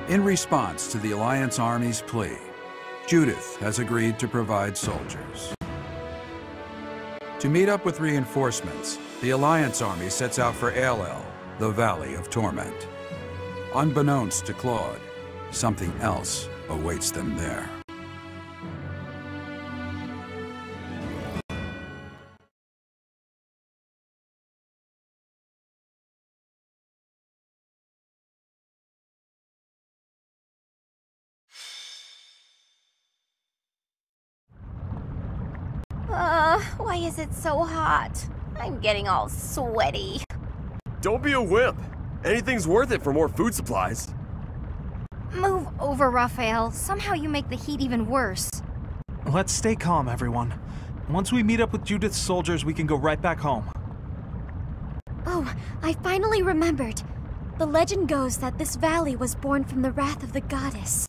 In response to the Alliance Army's plea, Judith has agreed to provide soldiers. To meet up with reinforcements, the Alliance Army sets out for Ailell, the Valley of Torment. Unbeknownst to Claude, something else awaits them there. Why is it so hot? I'm getting all sweaty. Don't be a wimp. Anything's worth it for more food supplies. Move over, Raphael. Somehow you make the heat even worse. Let's stay calm, everyone. Once we meet up with Judith's soldiers, we can go right back home. Oh, I finally remembered. The legend goes that this valley was born from the wrath of the goddess.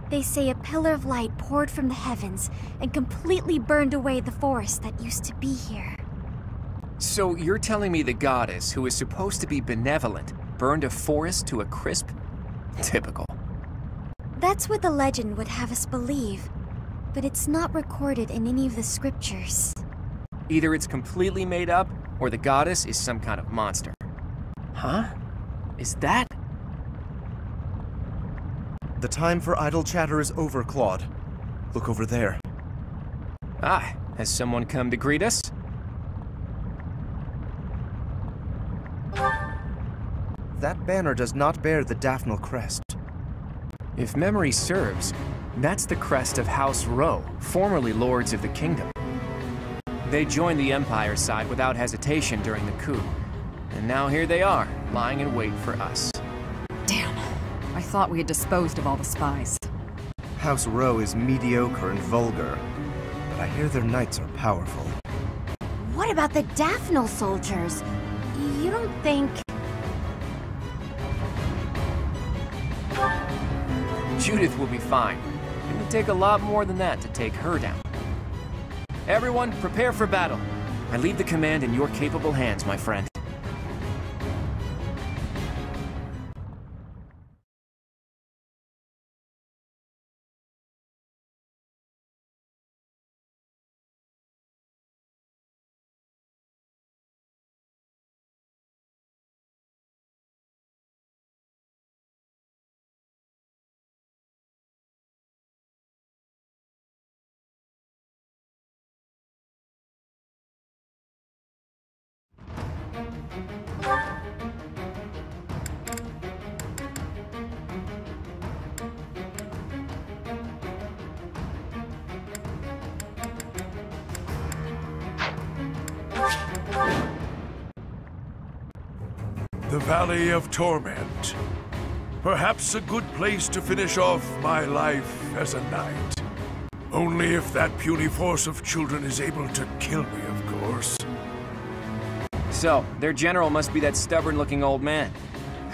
They say a pillar of light poured from the heavens and completely burned away the forest that used to be here. So you're telling me the goddess, who is supposed to be benevolent, burned a forest to a crisp? Typical. That's what the legend would have us believe, but it's not recorded in any of the scriptures. Either it's completely made up, or the goddess is some kind of monster. Huh? Is that? The time for idle chatter is over, Claude. Look over there. Ah, has someone come to greet us? That banner does not bear the Daphne crest. If memory serves, that's the crest of House Rowe, formerly Lords of the Kingdom. They joined the Empire side without hesitation during the coup, and now here they are, lying in wait for us. Damn. I thought we had disposed of all the spies. House Rowe is mediocre and vulgar, but I hear their knights are powerful. What about the Daphne soldiers? You don't think... Judith will be fine. It would take a lot more than that to take her down. Everyone, prepare for battle. I leave the command in your capable hands, my friend. The Valley of Torment. Perhaps a good place to finish off my life as a knight. Only if that puny force of children is able to kill me, of course. So, their general must be that stubborn-looking old man.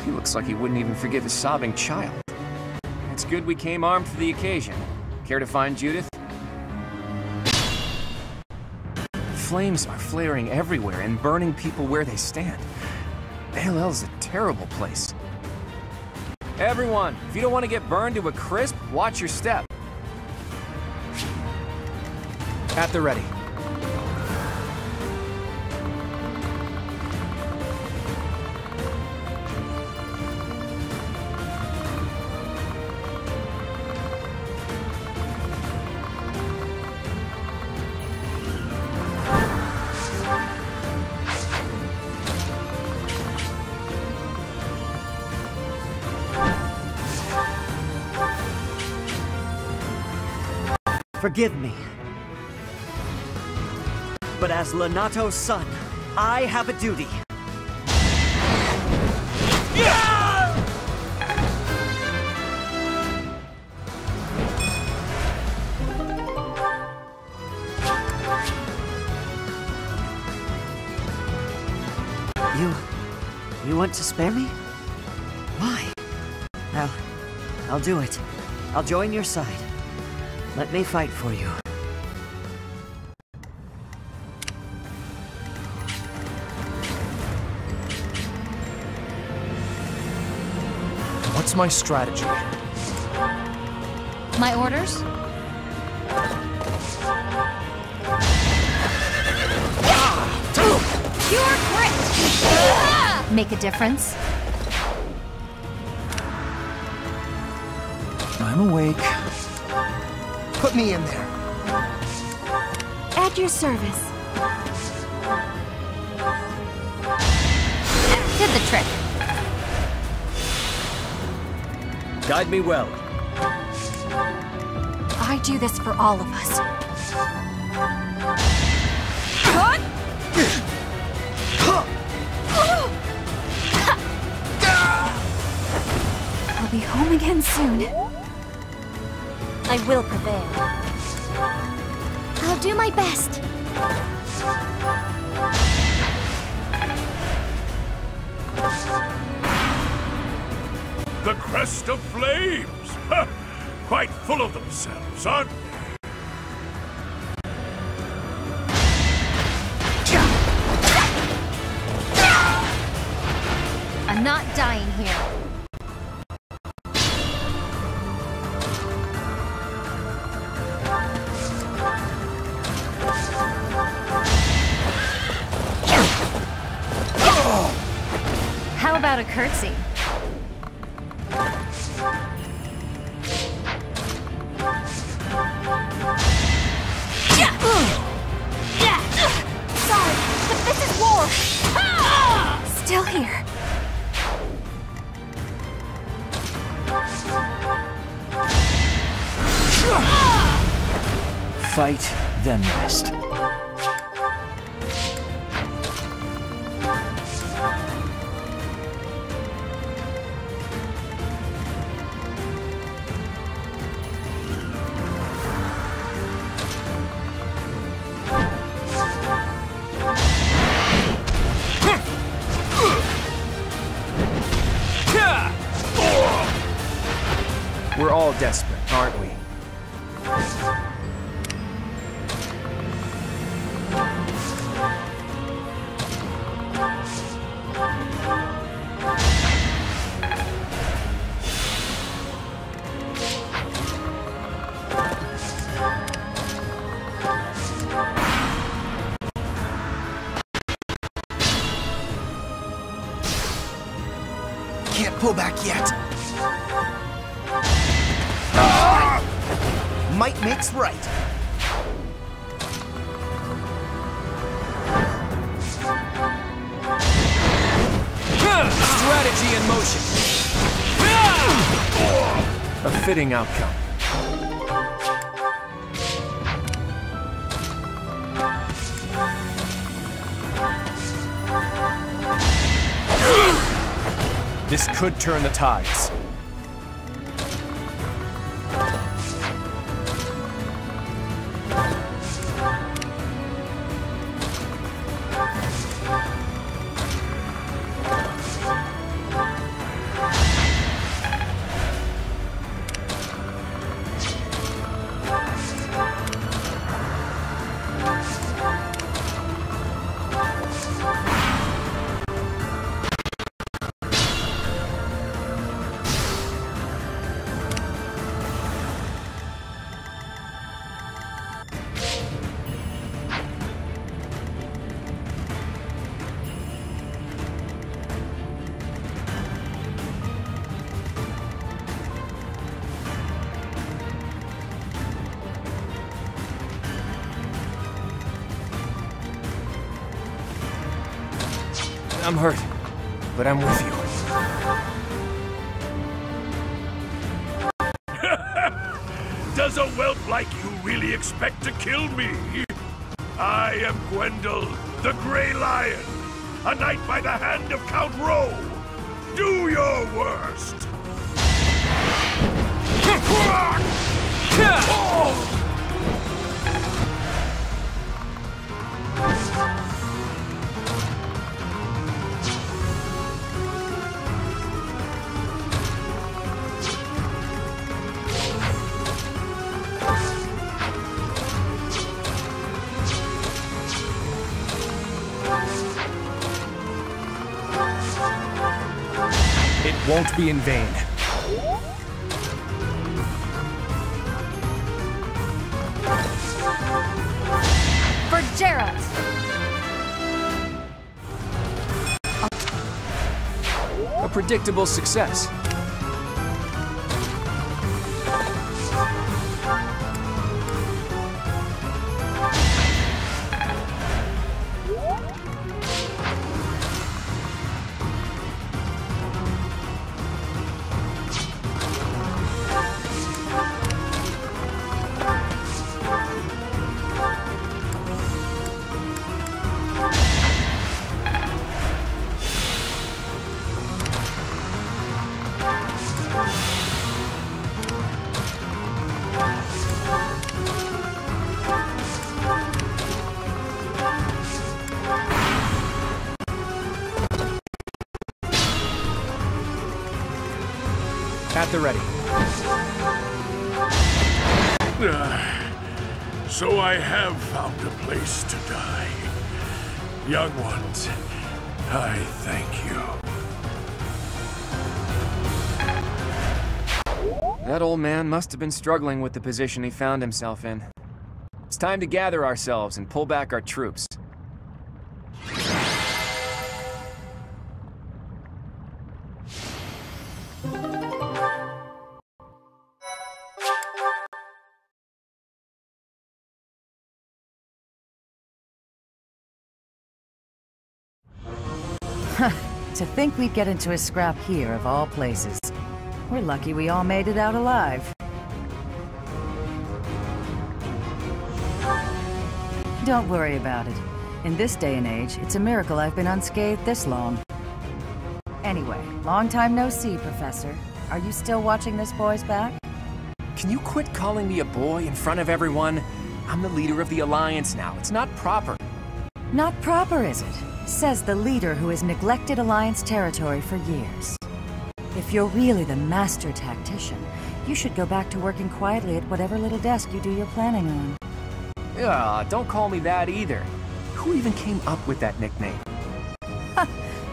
He looks like he wouldn't even forgive a sobbing child. It's good we came armed for the occasion. Care to find Judith? Flames are flaring everywhere and burning people where they stand. Ailell's a terrible place. Everyone, if you don't want to get burned to a crisp, watch your step. At the ready. Forgive me. But as Lenato's son, I have a duty. You want to spare me? Why? I'll do it. I'll join your side. Let me fight for you. What's What's my strategy? My orders? Pure grit! Make a difference? I'm awake. Put me in there. At your service. Did the trick. Guide me well. I do this for all of us. I'll be home again soon. I will prevail. I'll do my best. The Crest of Flames! Quite full of themselves, aren't they? I'm not dying here. How about a curtsy? Sorry, but this is war! Still here. Fight, then rest. We're all desperate, aren't we? Can't pull back yet. Might makes right. Strategy in motion. A fitting outcome. This could turn the tides. I'm hurt, but I'm with you. Does a whelp like you really expect to kill me? I am Gwendol, the Grey Lion, a knight by the hand of Count Rowe. Do your worst! It won't be in vain. predictable success. At the ready. So I have found a place to die. Young ones, I thank you. That old man must have been struggling with the position he found himself in. It's time to gather ourselves and pull back our troops. To think we'd get into a scrap here, of all places. We're lucky we all made it out alive. Don't worry about it. In this day and age, it's a miracle I've been unscathed this long. Anyway, long time no see, Professor. Are you still watching this boy's back? Can you quit calling me a boy in front of everyone? I'm the leader of the Alliance now. It's not proper. Not proper, is it? Says the leader who has neglected Alliance territory for years. If you're really the master tactician, you should go back to working quietly at whatever little desk you do your planning on. Don't call me that either. Who even came up with that nickname?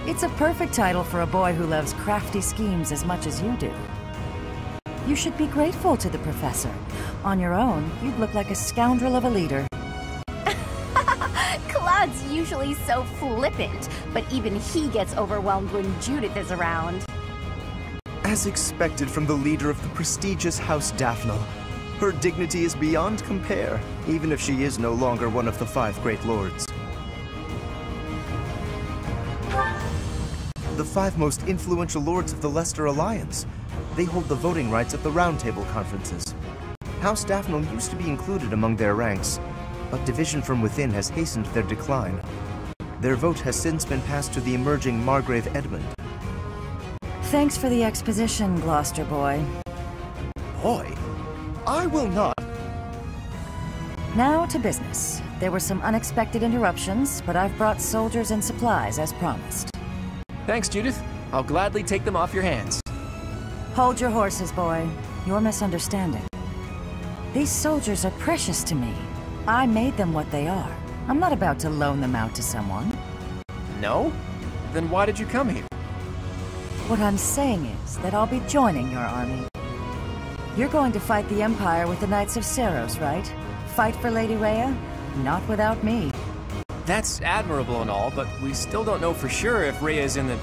It's a perfect title for a boy who loves crafty schemes as much as you do. You should be grateful to the professor. On your own, you'd look like a scoundrel of a leader. Claude's usually so flippant, but even he gets overwhelmed when Judith is around. As expected from the leader of the prestigious House Daphne, her dignity is beyond compare, even if she is no longer one of the 5 great lords. The 5 most influential lords of the Leicester Alliance. They hold the voting rights at the Round Table conferences. House Daphne used to be included among their ranks, but division from within has hastened their decline. Their vote has since been passed to the emerging Margrave Edmund. Thanks for the exposition, Gloucester boy. Boy? I will not. Now to business. There were some unexpected interruptions, but I've brought soldiers and supplies as promised. Thanks, Judith. I'll gladly take them off your hands. Hold your horses, boy. You're misunderstanding. These soldiers are precious to me. I made them what they are. I'm not about to loan them out to someone. No? Then why did you come here? What I'm saying is that I'll be joining your army. You're going to fight the Empire with the Knights of Seiros, right? Fight for Lady Rhea? Not without me. That's admirable and all, but we still don't know for sure if Rhea's in the...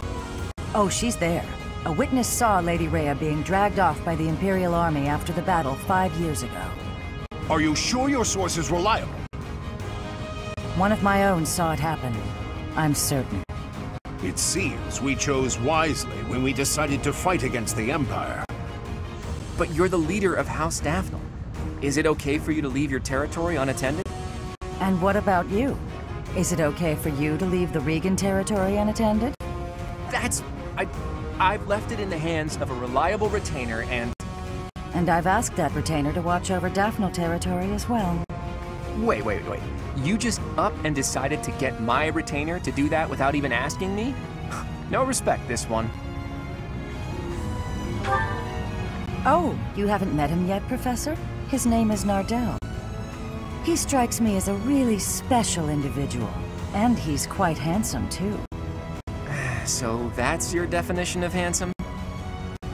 Oh, she's there. A witness saw Lady Rhea being dragged off by the Imperial Army after the battle 5 years ago. Are you sure your source is reliable? One of my own saw it happen. I'm certain. It seems we chose wisely when we decided to fight against the Empire. But you're the leader of House Daphne. Is it okay for you to leave your territory unattended? And what about you? Is it okay for you to leave the Regan territory unattended? That's... I've left it in the hands of a reliable retainer and... And I've asked that retainer to watch over Daphne territory as well. Wait. You just up and decided to get my retainer to do that without even asking me? No respect, this one. Oh, you haven't met him yet, Professor? His name is Nardell. He strikes me as a really special individual. And he's quite handsome, too. So that's your definition of handsome?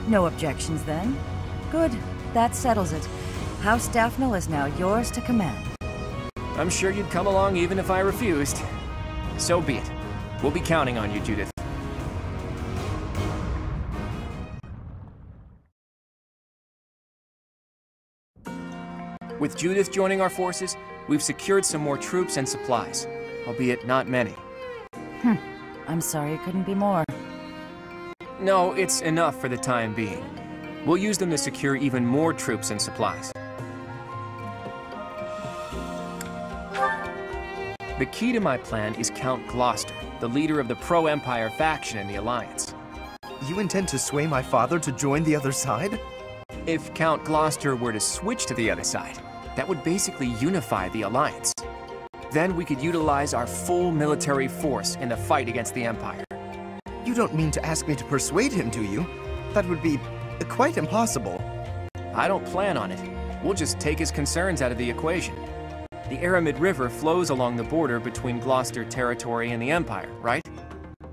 No objections, then. Good. That settles it. House Daphne is now yours to command. I'm sure you'd come along even if I refused. So be it. We'll be counting on you, Judith. With Judith joining our forces, we've secured some more troops and supplies, albeit not many. I'm sorry it couldn't be more. No, it's enough for the time being. We'll use them to secure even more troops and supplies. The key to my plan is Count Gloucester, the leader of the pro-Empire faction in the Alliance. You intend to sway my father to join the other side? If Count Gloucester were to switch to the other side, that would basically unify the Alliance. Then we could utilize our full military force in the fight against the Empire. You don't mean to ask me to persuade him, do you? That would be quite impossible. I don't plan on it. We'll just take his concerns out of the equation. The Aramid River flows along the border between Gloucester territory and the Empire, right?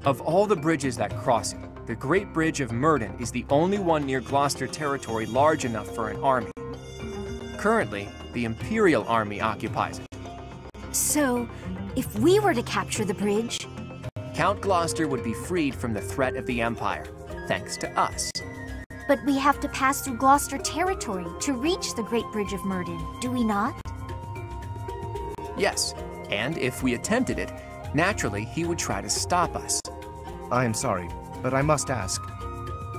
Of all the bridges that cross it, the Great Bridge of Murden is the only one near Gloucester territory large enough for an army. Currently, the Imperial Army occupies it. So, if we were to capture the bridge... Count Gloucester would be freed from the threat of the Empire, thanks to us. But we have to pass through Gloucester territory to reach the Great Bridge of Murden, do we not? Yes, and if we attempted it, naturally he would try to stop us. I am sorry, but I must ask.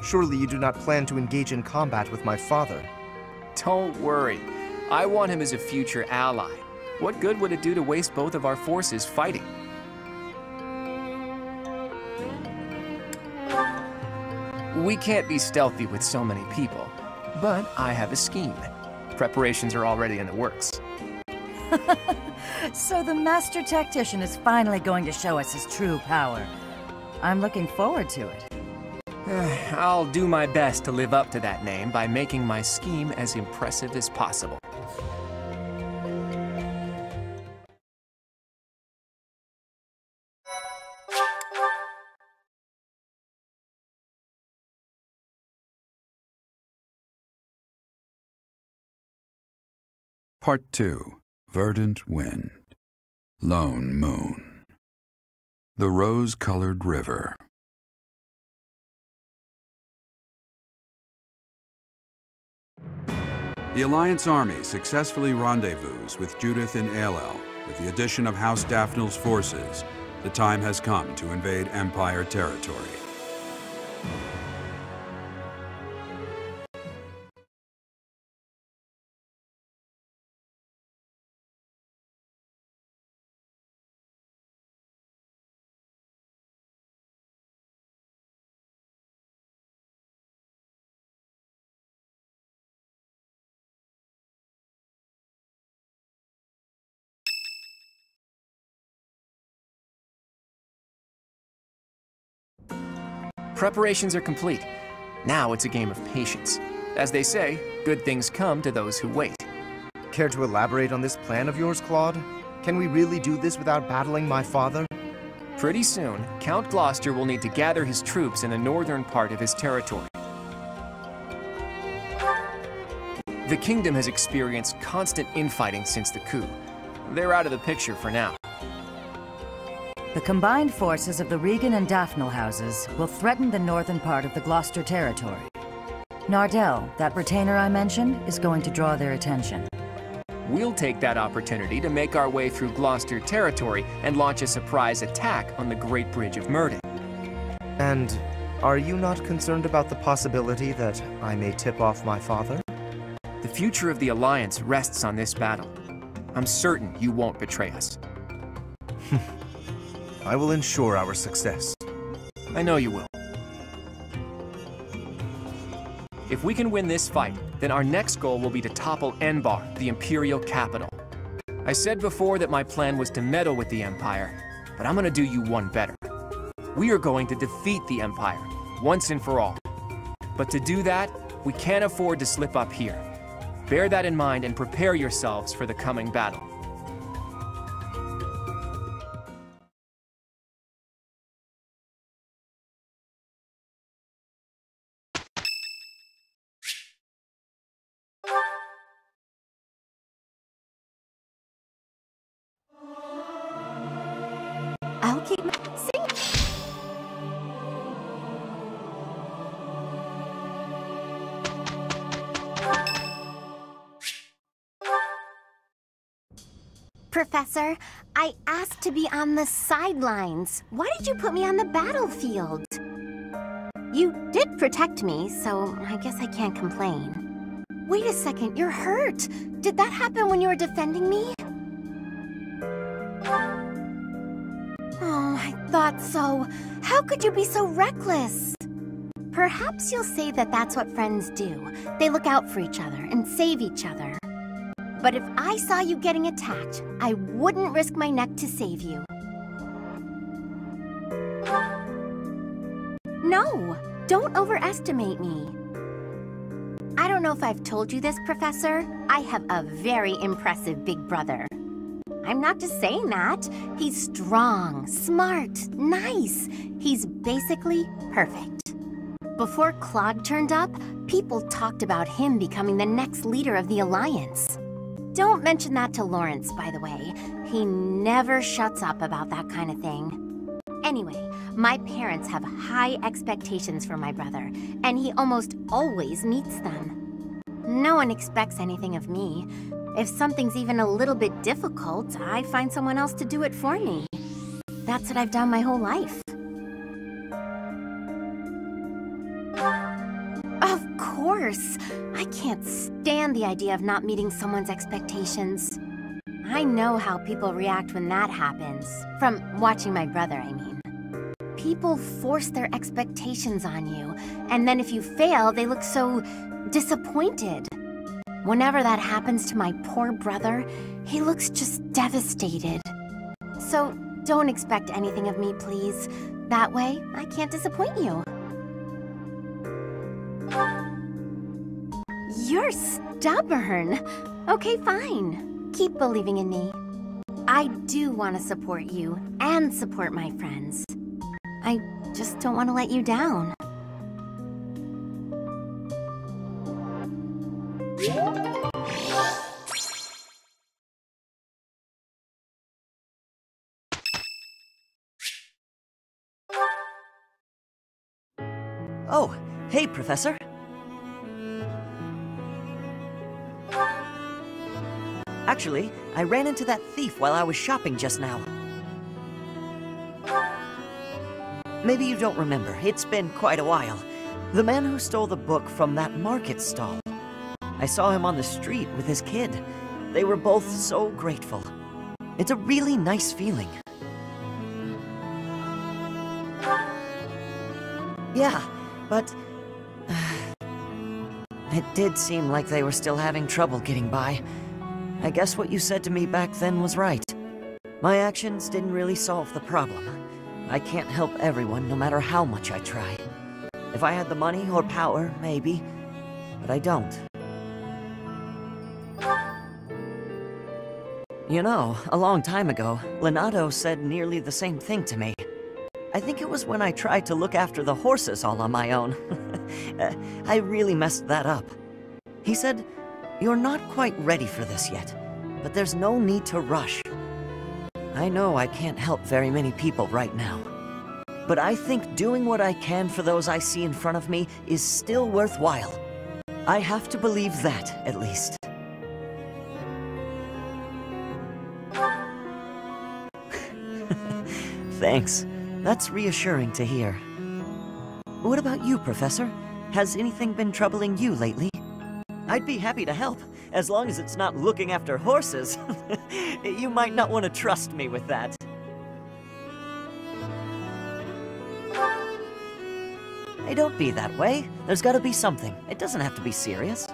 Surely you do not plan to engage in combat with my father? Don't worry. I want him as a future ally. What good would it do to waste both of our forces fighting? We can't be stealthy with so many people, but I have a scheme. Preparations are already in the works. So the Master Tactician is finally going to show us his true power. I'm looking forward to it. I'll do my best to live up to that name by making my scheme as impressive as possible. Part 2. Verdant Wind. Lone Moon. The Rose-Colored River. The Alliance army successfully rendezvous with Judith in Ailell. With the addition of House Daphnel's forces, the time has come to invade Empire territory. Preparations are complete. Now it's a game of patience. As they say, good things come to those who wait. Care to elaborate on this plan of yours, Claude? Can we really do this without battling my father? Pretty soon, Count Gloucester will need to gather his troops in the northern part of his territory. The kingdom has experienced constant infighting since the coup. They're out of the picture for now. The combined forces of the Regan and Daphnel houses will threaten the northern part of the Gloucester territory. Nardell, that retainer I mentioned, is going to draw their attention. We'll take that opportunity to make our way through Gloucester territory and launch a surprise attack on the Great Bridge of Murden. And are you not concerned about the possibility that I may tip off my father? The future of the Alliance rests on this battle. I'm certain you won't betray us. I will ensure our success. I know you will. If we can win this fight, then our next goal will be to topple Enbar, the Imperial capital. I said before that my plan was to meddle with the Empire, but I'm gonna do you one better. We are going to defeat the Empire, once and for all. But to do that, we can't afford to slip up here. Bear that in mind and prepare yourselves for the coming battle. I'll keep singing. Professor, I asked to be on the sidelines. Why did you put me on the battlefield? You did protect me, so I guess I can't complain. Wait a second, you're hurt. Did that happen when you were defending me? Oh, I thought so. How could you be so reckless? Perhaps you'll say that that's what friends do. They look out for each other and save each other. But if I saw you getting attacked, I wouldn't risk my neck to save you. No, don't overestimate me. I don't know if I've told you this, Professor. I have a very impressive big brother. I'm not just saying that. He's strong, smart, nice. He's basically perfect. Before Claude turned up, people talked about him becoming the next leader of the Alliance. Don't mention that to Lawrence, by the way. He never shuts up about that kind of thing. Anyway, my parents have high expectations for my brother, and he almost always meets them. No one expects anything of me. If something's even a little bit difficult, I find someone else to do it for me. That's what I've done my whole life. Of course! I can't stand the idea of not meeting someone's expectations. I know how people react when that happens. From watching my brother, I mean. People force their expectations on you, and then if you fail, they look so disappointed. Whenever that happens to my poor brother, he looks just devastated. So don't expect anything of me, please. That way, I can't disappoint you. You're stubborn. Okay, fine. Keep believing in me. I do want to support you and support my friends. I just don't want to let you down. Oh, hey, Professor. Actually, I ran into that thief while I was shopping just now. Maybe you don't remember. It's been quite a while. The man who stole the book from that market stall. I saw him on the street with his kid. They were both so grateful. It's a really nice feeling. Yeah, but it did seem like they were still having trouble getting by. I guess what you said to me back then was right. My actions didn't really solve the problem. I can't help everyone no matter how much I try. If I had the money or power, maybe, but I don't. You know, a long time ago, Leonardo said nearly the same thing to me. I think it was when I tried to look after the horses all on my own. I really messed that up. He said, "You're not quite ready for this yet, but there's no need to rush." I know I can't help very many people right now, but I think doing what I can for those I see in front of me is still worthwhile. I have to believe that, at least. Thanks. That's reassuring to hear. What about you, Professor? Has anything been troubling you lately? I'd be happy to help, as long as it's not looking after horses. You might not want to trust me with that. Hey, don't be that way. There's gotta be something. It doesn't have to be serious.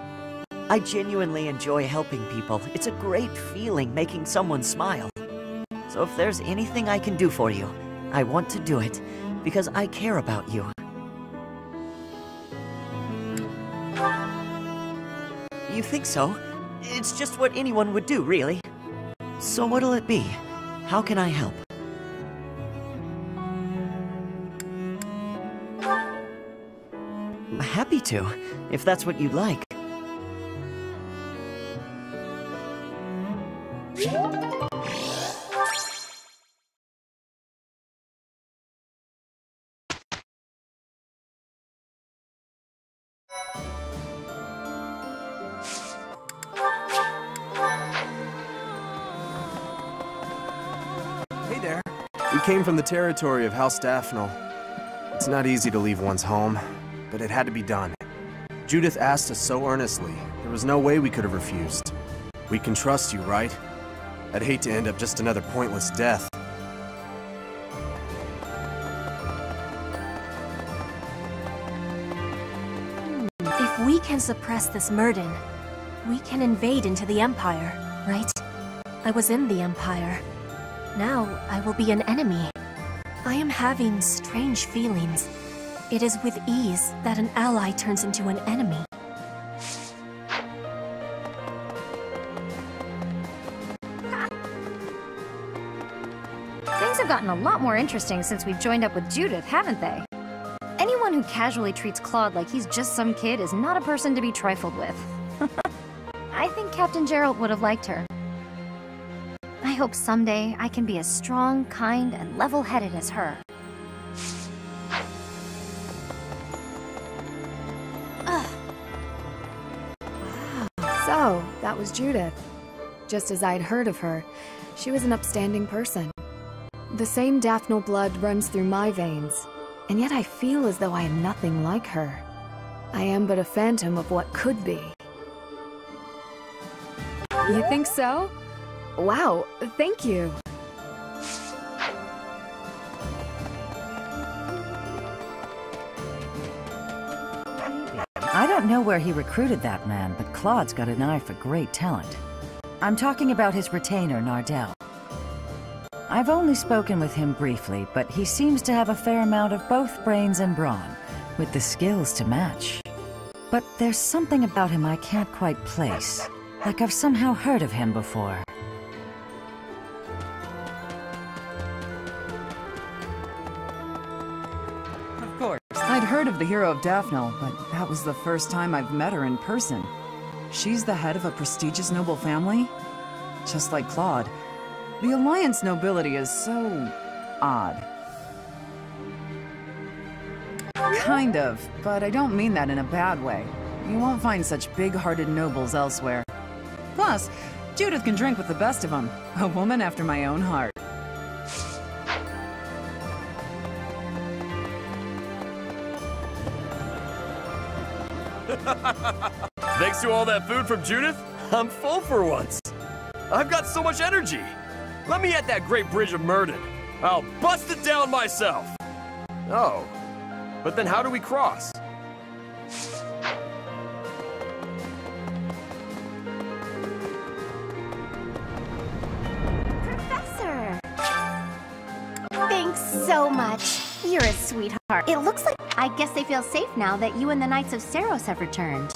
I genuinely enjoy helping people. It's a great feeling making someone smile. So if there's anything I can do for you, I want to do it, because I care about you. You think so? It's just what anyone would do, really. So what'll it be? How can I help? I'm happy to, if that's what you'd like. We came from the territory of House Daphne. It's not easy to leave one's home, but it had to be done. Judith asked us so earnestly, there was no way we could have refused. We can trust you, right? I'd hate to end up just another pointless death. If we can suppress this Murden, we can invade into the Empire, right? I was in the Empire. Now I will be an enemy. I am having strange feelings. It is with ease that an ally turns into an enemy. Things have gotten a lot more interesting since we've joined up with Judith, haven't they? Anyone who casually treats Claude like he's just some kid is not a person to be trifled with. I think Captain Gerald would have liked her. I hope someday I can be as strong, kind, and level-headed as her. So, that was Judith. Just as I'd heard of her, she was an upstanding person. The same Daphne blood runs through my veins, and yet I feel as though I am nothing like her. I am but a phantom of what could be. You think so? Wow, thank you. I don't know where he recruited that man, but Claude's got an eye for great talent. I'm talking about his retainer, Nardell. I've only spoken with him briefly, but he seems to have a fair amount of both brains and brawn, with the skills to match. But there's something about him I can't quite place, like I've somehow heard of him before. Of course. I'd heard of the hero of Daphne, but that was the first time I've met her in person. She's the head of a prestigious noble family? Just like Claude. The Alliance nobility is so odd. Kind of, but I don't mean that in a bad way. You won't find such big-hearted nobles elsewhere. Plus, Judith can drink with the best of them. A woman after my own heart. Thanks to all that food from Judith, I'm full for once. I've got so much energy. Let me at that great bridge of Murden. I'll bust it down myself. Oh, but then how do we cross? Professor! Thanks so much. You're a sweetheart. It looks like I guess they feel safe now that you and the Knights of Seiros have returned.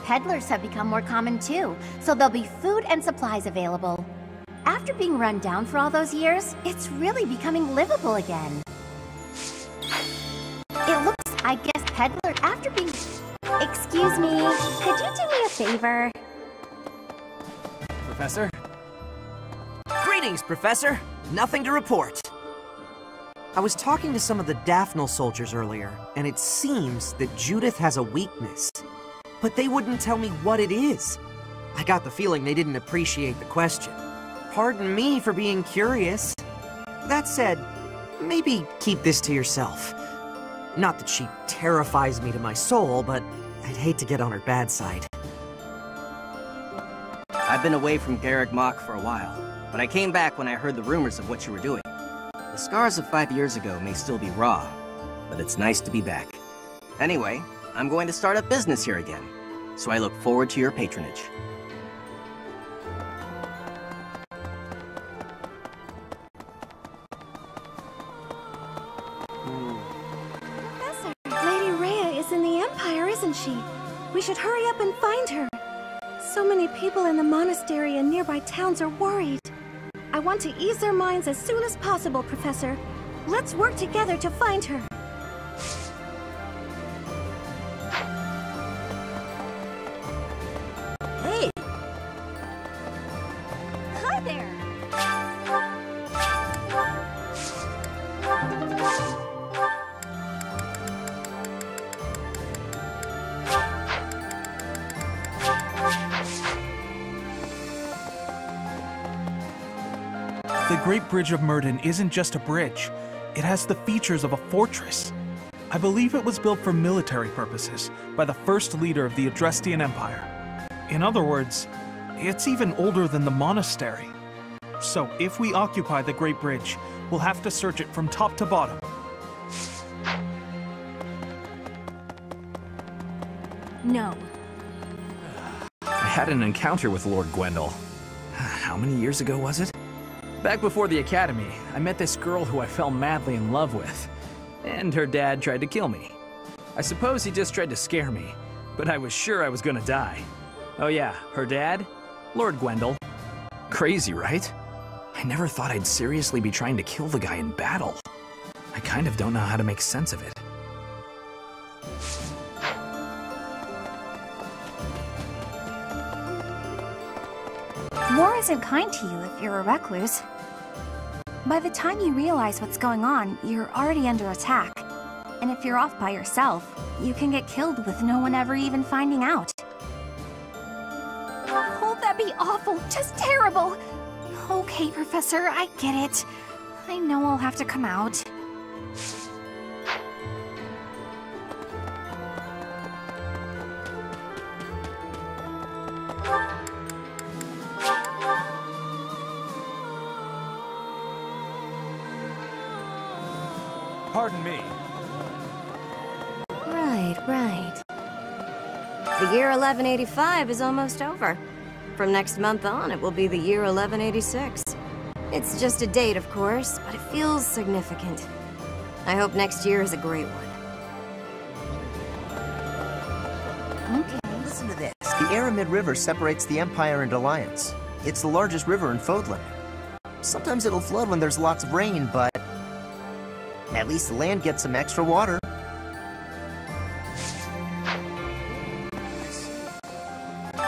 Peddlers have become more common too, so there'll be food and supplies available. After being run down for all those years, it's really becoming livable again. It looks, I guess, Peddler, after being... Excuse me, could you do me a favor? Professor? Greetings, Professor. Nothing to report. I was talking to some of the Daphne soldiers earlier, and it seems that Judith has a weakness. But they wouldn't tell me what it is. I got the feeling they didn't appreciate the question. Pardon me for being curious. That said, maybe keep this to yourself. Not that she terrifies me to my soul, but I'd hate to get on her bad side. I've been away from Garreg Mach for a while, but I came back when I heard the rumors of what you were doing. The scars of 5 years ago may still be raw, but it's nice to be back. Anyway, I'm going to start up business here again, so I look forward to your patronage. Professor, Lady Rhea is in the Empire, isn't she? We should hurry up and find her. So many people in the monastery and nearby towns are worried. I want to ease their minds as soon as possible, Professor. Let's work together to find her. Hey! Hi there! The Great Bridge of Myrden isn't just a bridge. It has the features of a fortress. I believe it was built for military purposes by the first leader of the Adrestian Empire. In other words, it's even older than the monastery. So if we occupy the Great Bridge, we'll have to search it from top to bottom. No. I had an encounter with Lord Gwendol. How many years ago was it? Back before the academy, I met this girl who I fell madly in love with. And her dad tried to kill me. I suppose he just tried to scare me, but I was sure I was gonna die. Oh yeah, her dad? Lord Gwendol. Crazy, right? I never thought I'd seriously be trying to kill the guy in battle. I kind of don't know how to make sense of it. War isn't kind to you if you're a recluse. By the time you realize what's going on, you're already under attack. And if you're off by yourself, you can get killed with no one ever even finding out. Oh, that'd be awful, just terrible! Okay, Professor, I get it. I know I'll have to come out. Pardon me. Right. The year 1185 is almost over. From next month on, it will be the year 1186. It's just a date, of course, but it feels significant. I hope next year is a great one. Okay. Listen to this. The Aramid River separates the Empire and Alliance. It's the largest river in Fodland. Sometimes it'll flood when there's lots of rain, but at least the land gets some extra water.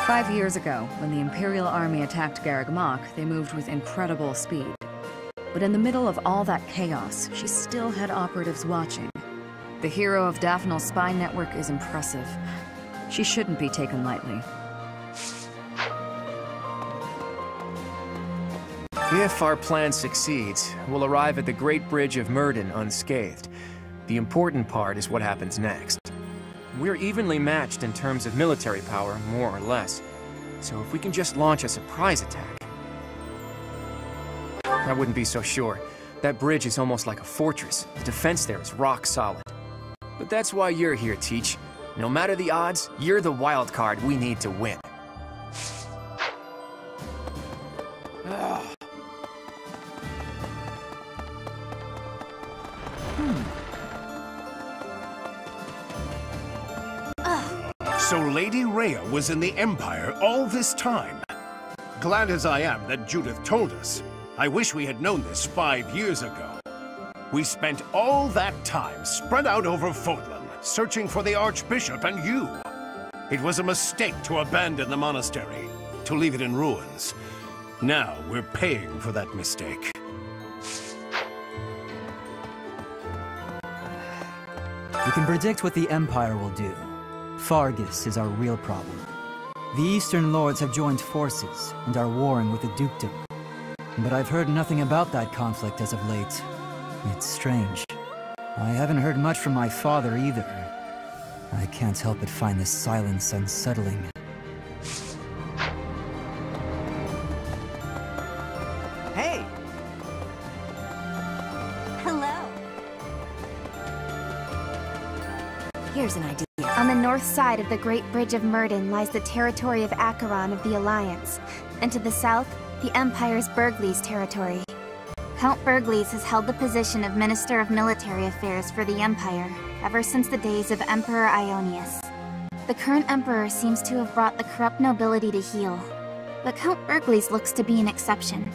Five years ago, when the Imperial Army attacked Garreg Mach, they moved with incredible speed. But in the middle of all that chaos, she still had operatives watching. The hero of Daphnal's spy network is impressive. She shouldn't be taken lightly. If our plan succeeds, we'll arrive at the Great Bridge of Myrden unscathed. The important part is what happens next. We're evenly matched in terms of military power, more or less. So if we can just launch a surprise attack... I wouldn't be so sure. That bridge is almost like a fortress. The defense there is rock solid. But that's why you're here, Teach. No matter the odds, you're the wild card we need to win. So Lady Rhea was in the Empire all this time. Glad as I am that Judith told us. I wish we had known this 5 years ago. We spent all that time spread out over Fodland, searching for the Archbishop and you. It was a mistake to abandon the monastery, to leave it in ruins. Now we're paying for that mistake. We can predict what the Empire will do. Fargus is our real problem. The Eastern Lords have joined forces and are warring with the Dukedom. But I've heard nothing about that conflict as of late. It's strange. I haven't heard much from my father either. I can't help but find this silence unsettling. Hey! Hello. Here's an idea. On the north side of the Great Bridge of Myrden lies the territory of Acheron of the Alliance, and to the south, the Empire's Burgleys territory. Count Burgleys has held the position of Minister of Military Affairs for the Empire ever since the days of Emperor Ionius. The current Emperor seems to have brought the corrupt nobility to heel, but Count Burgleys looks to be an exception.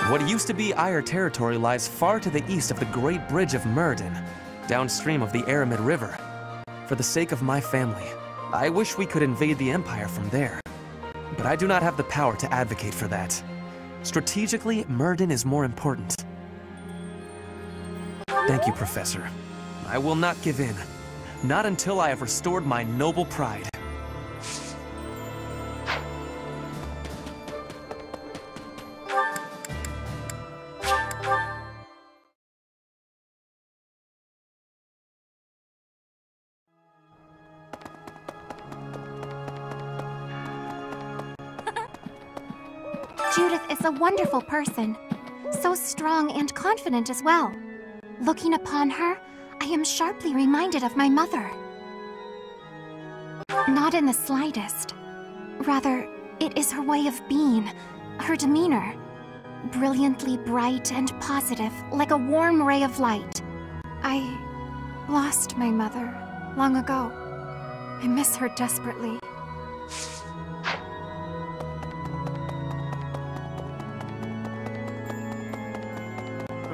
What used to be Eyre territory lies far to the east of the Great Bridge of Myrden, downstream of the Aramid River. For the sake of my family, I wish we could invade the Empire from there. But I do not have the power to advocate for that. Strategically, Myrden is more important. Thank you, Professor. I will not give in. Not until I have restored my noble pride. Judith is a wonderful person. So strong and confident as well. Looking upon her, I am sharply reminded of my mother. Not in the slightest. Rather, it is her way of being, her demeanor. Brilliantly bright and positive, like a warm ray of light. I lost my mother long ago. I miss her desperately.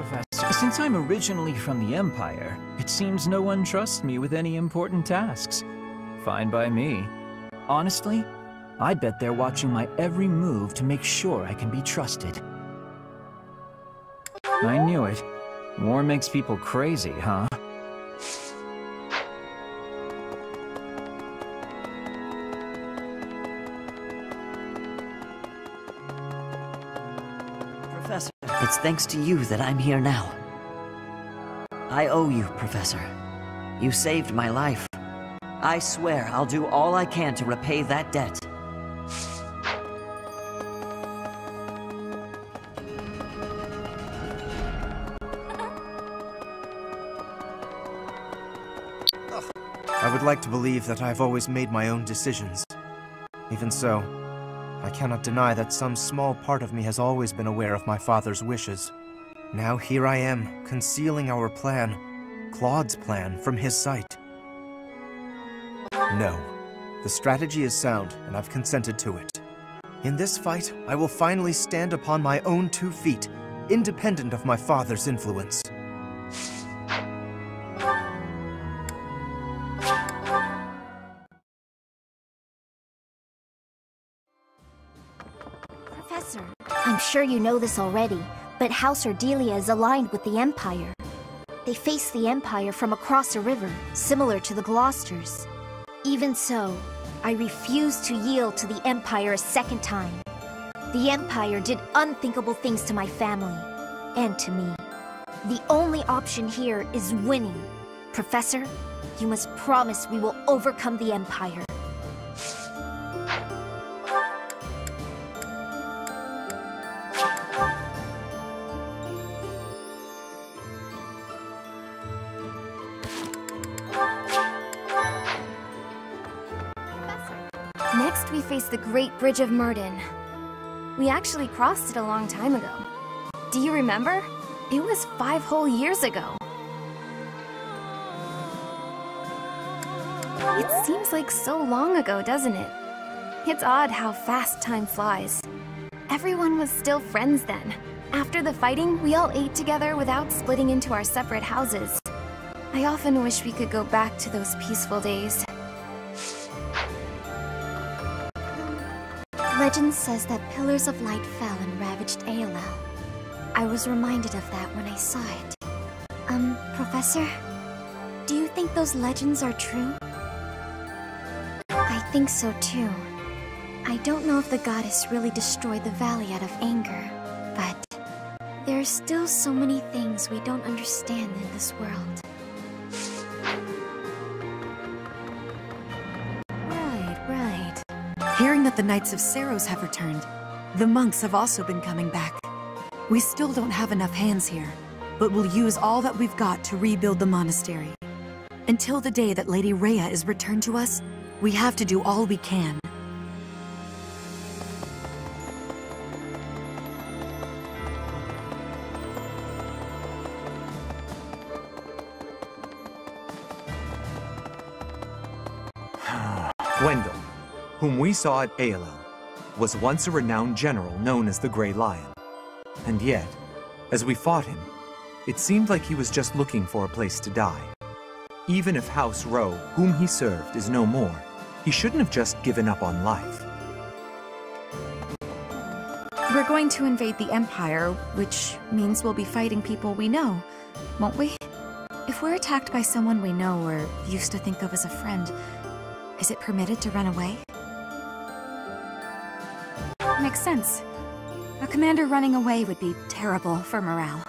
Professor, since I'm originally from the Empire, it seems no one trusts me with any important tasks. Fine by me. Honestly, I bet they're watching my every move to make sure I can be trusted. I knew it. War makes people crazy, huh? Professor, it's thanks to you that I'm here now. I owe you, Professor. You saved my life. I swear I'll do all I can to repay that debt. I would like to believe that I've always made my own decisions. Even so, I cannot deny that some small part of me has always been aware of my father's wishes. Now here I am, concealing our plan, Claude's plan, from his sight. No, the strategy is sound, and I've consented to it. In this fight, I will finally stand upon my own 2 feet, independent of my father's influence. Professor, I'm sure you know this already, but House Ardelia is aligned with the Empire. They face the Empire from across a river, similar to the Gloucesters. Even so, I refuse to yield to the Empire a second time. The Empire did unthinkable things to my family, and to me. The only option here is winning. Professor, you must promise we will overcome the Empire. Next, we face the Great Bridge of Myrden. We actually crossed it a long time ago. Do you remember? It was 5 whole years ago. It seems like so long ago, doesn't it? It's odd how fast time flies. Everyone was still friends then. After the fighting, we all ate together without splitting into our separate houses. I often wish we could go back to those peaceful days. Legend says that pillars of light fell and ravaged Ailell. I was reminded of that when I saw it. Professor? Do you think those legends are true? I think so too. I don't know if the goddess really destroyed the valley out of anger, but there are still so many things we don't understand in this world. Right. Hearing that the Knights of Saros have returned, the monks have also been coming back. We still don't have enough hands here, but we'll use all that we've got to rebuild the monastery. Until the day that Lady Rhea is returned to us, we have to do all we can. Gwendol, whom we saw at Ailell, was once a renowned general known as the Grey Lion. And yet, as we fought him, it seemed like he was just looking for a place to die. Even if House Rowe, whom he served, is no more, he shouldn't have just given up on life. We're going to invade the Empire, which means we'll be fighting people we know, won't we? If we're attacked by someone we know or used to think of as a friend, is it permitted to run away? Makes sense. A commander running away would be terrible for morale.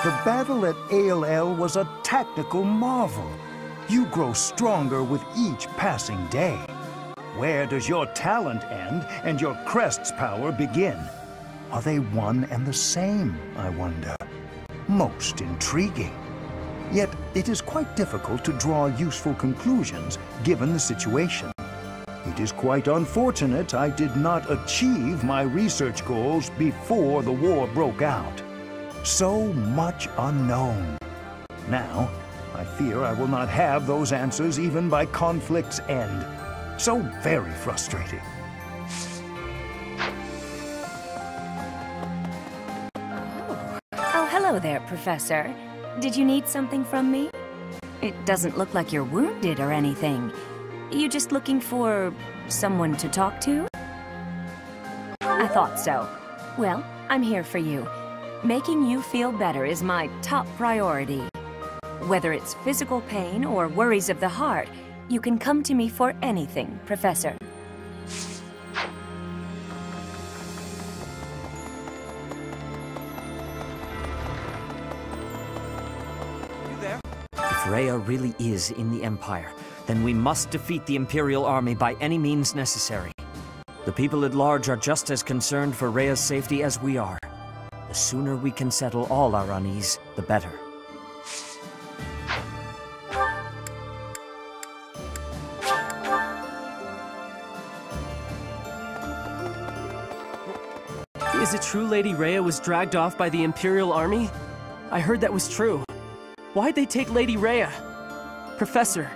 The battle at Ailell was a tactical marvel. You grow stronger with each passing day. Where does your talent end and your crest's power begin? Are they one and the same, I wonder? Most intriguing. Yet it is quite difficult to draw useful conclusions given the situation. It is quite unfortunate I did not achieve my research goals before the war broke out. So much unknown. Now, I fear I will not have those answers even by conflict's end. So very frustrating. Oh, hello there, Professor. Did you need something from me? It doesn't look like you're wounded or anything. You just looking for someone to talk to? I thought so. Well, I'm here for you. Making you feel better is my top priority. Whether it's physical pain or worries of the heart, you can come to me for anything, Professor. If Rhea really is in the Empire, then we must defeat the Imperial army by any means necessary. The people at large are just as concerned for Rhea's safety as we are. The sooner we can settle all our unease, the better. Is it true Lady Rhea was dragged off by the Imperial army? I heard that was true. Why'd they take Lady Rhea? Professor,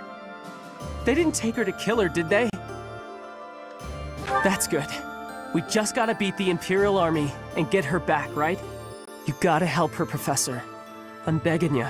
they didn't take her to kill her, did they? That's good. We just gotta beat the Imperial army and get her back, right? You gotta help her, Professor. I'm begging ya.